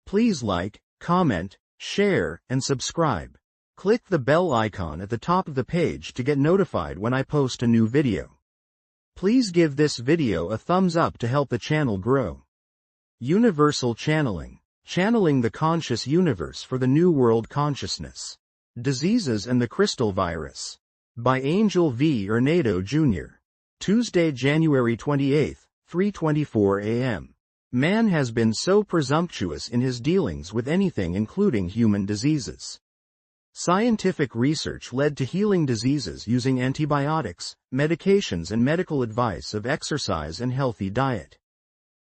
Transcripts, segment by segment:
Please like, comment, share, and subscribe. Click the bell icon at the top of the page to get notified when I post a new video. Please give this video a thumbs up to help the channel grow. Universal Channeling. Channeling the conscious universe for the New World Consciousness. Diseases and the Crystal Virus. By Angel V. Ornedo Jr. Tuesday, January 28, 3:24 a.m. Man has been so presumptuous in his dealings with anything including human diseases. Scientific research led to healing diseases using antibiotics, medications and medical advice of exercise and healthy diet.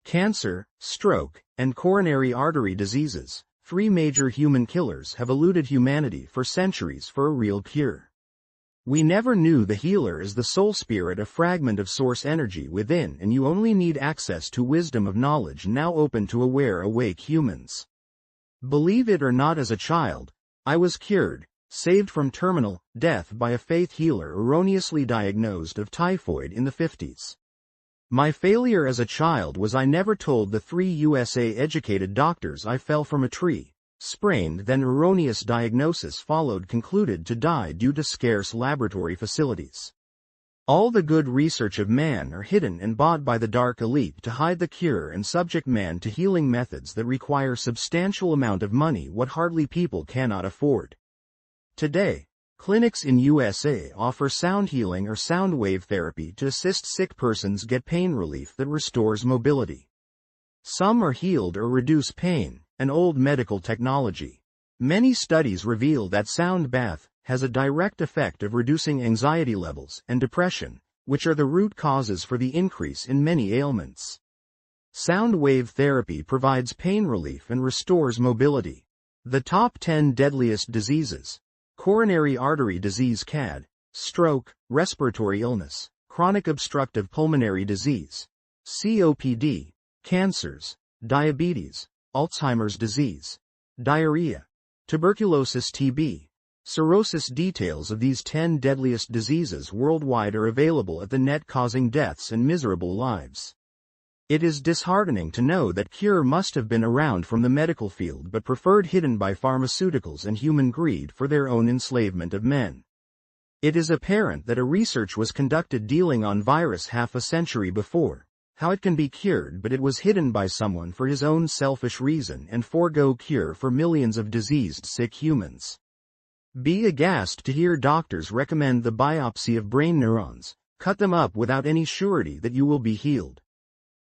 Cancer, stroke, and coronary artery diseases, three major human killers, have eluded humanity for centuries for a real cure. We never knew the healer is the soul spirit, a fragment of source energy within, and you only need access to wisdom of knowledge now open to aware awake humans. Believe it or not, as a child, I was cured, saved from terminal death by a faith healer erroneously diagnosed of typhoid in the 50s. My failure as a child was I never told the 3 USA educated doctors I fell from a tree, sprained, then erroneous diagnosis followed, concluded to die due to scarce laboratory facilities. All the good research of man are hidden and bought by the dark elite to hide the cure and subject man to healing methods that require substantial amount of money, what hardly people cannot afford. Today, clinics in USA offer sound healing or sound wave therapy to assist sick persons get pain relief that restores mobility. Some are healed or reduce pain, an old medical technology. Many studies reveal that sound bath has a direct effect of reducing anxiety levels and depression, which are the root causes for the increase in many ailments. Sound wave therapy provides pain relief and restores mobility. The top 10 deadliest diseases: coronary artery disease (CAD), stroke, respiratory illness, chronic obstructive pulmonary disease, COPD, cancers, diabetes, Alzheimer's disease, diarrhea, tuberculosis, TB, cirrhosis. Details of these 10 deadliest diseases worldwide are available at the net, causing deaths and miserable lives. It is disheartening to know that cure must have been around from the medical field but preferred hidden by pharmaceuticals and human greed for their own enslavement of men. It is apparent that a research was conducted dealing on virus half a century before, how it can be cured, but it was hidden by someone for his own selfish reason and forego cure for millions of diseased sick humans. Be aghast to hear doctors recommend the biopsy of brain neurons, cut them up without any surety that you will be healed.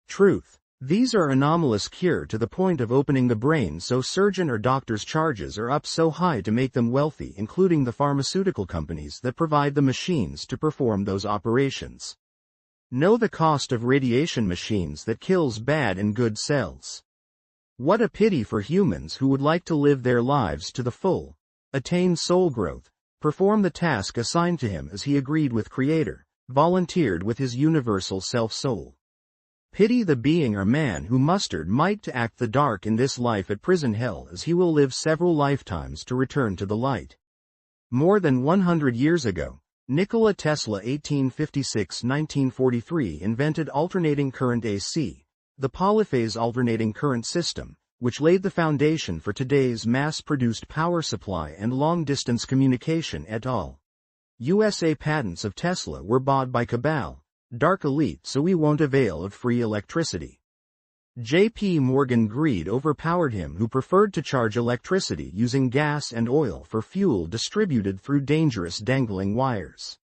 Truth: these are anomalous cure to the point of opening the brain, so surgeon or doctor's charges are up so high to make them wealthy, including the pharmaceutical companies that provide the machines to perform those operations. Know the cost of radiation machines that kills bad and good cells. What a pity for humans who would like to live their lives to the full, attain soul growth, perform the task assigned to him as he agreed with Creator, volunteered with his universal self-soul. Pity the being or man who mustered might to act the dark in this life at prison hell, as he will live several lifetimes to return to the light. More than 100 years ago, Nikola Tesla (1856–1943) invented alternating current AC, the polyphase alternating current system, which laid the foundation for today's mass-produced power supply and long-distance communication et al. USA patents of Tesla were bought by cabal, dark elite, so we won't avail of free electricity. J.P. Morgan greed overpowered him, who preferred to charge electricity using gas and oil for fuel distributed through dangerous dangling wires.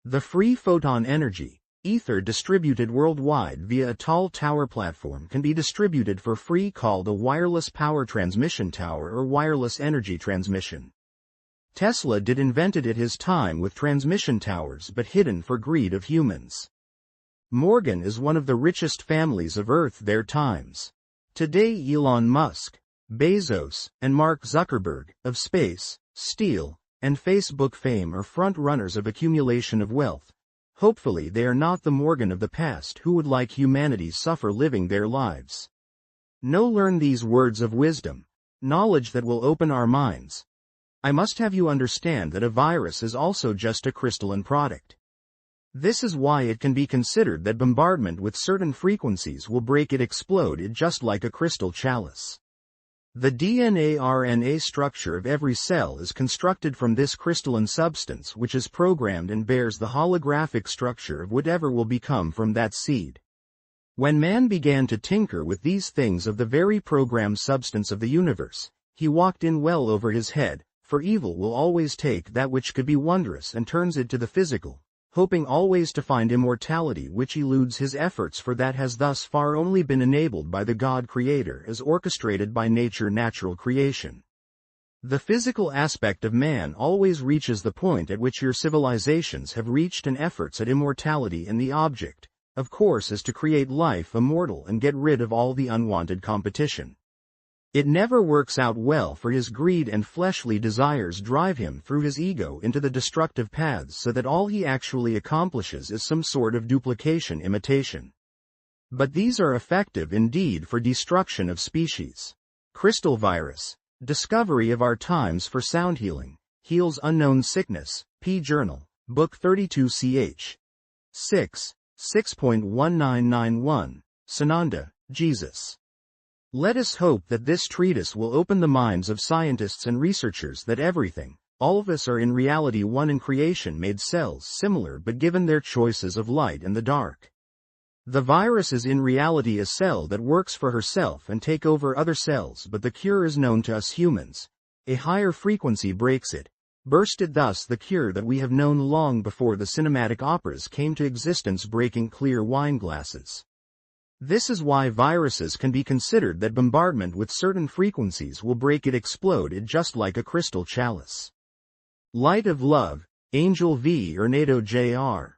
The free photon energy, ether distributed worldwide via a tall tower platform, can be distributed for free, called a wireless power transmission tower or wireless energy transmission. Tesla did invented at his time with transmission towers, but hidden for greed of humans. Morgan is one of the richest families of Earth their times. Today Elon Musk, Bezos, and Mark Zuckerberg, of space, steel, and Facebook fame, are front runners of accumulation of wealth. Hopefully they are not the Morgan of the past who would like humanity suffer living their lives. Learn these words of wisdom, knowledge that will open our minds. I must have you understand that a virus is also just a crystalline product. This is why it can be considered that bombardment with certain frequencies will break it, explode it just like a crystal chalice. The DNA-RNA structure of every cell is constructed from this crystalline substance which is programmed and bears the holographic structure of whatever will become from that seed. When man began to tinker with these things of the very programmed substance of the universe, he walked in well over his head, for evil will always take that which could be wondrous and turns it to the physical, hoping always to find immortality which eludes his efforts, for that has thus far only been enabled by the God Creator as orchestrated by nature, natural creation. The physical aspect of man always reaches the point at which your civilizations have reached, and efforts at immortality, and the object, of course, is to create life immortal and get rid of all the unwanted competition. It never works out well, for his greed and fleshly desires drive him through his ego into the destructive paths, so that all he actually accomplishes is some sort of duplication, imitation. But these are effective indeed for destruction of species. Crystal virus. Discovery of our times for sound healing. Heals unknown sickness. P. Journal. Book 32 ch. 6. 6.1991. Sananda, Jesus. Let us hope that this treatise will open the minds of scientists and researchers that everything, all of us, are in reality one in creation made cells similar but given their choices of light and the dark. The virus is in reality a cell that works for herself and take over other cells, but the cure is known to us humans. A higher frequency breaks it, burst it, thus the cure that we have known long before the cinematic operas came to existence, breaking clear wine glasses. This is why viruses can be considered that bombardment with certain frequencies will break it, explode it, just like a crystal chalice. Light of Love, Angel v. Ornedo Jr.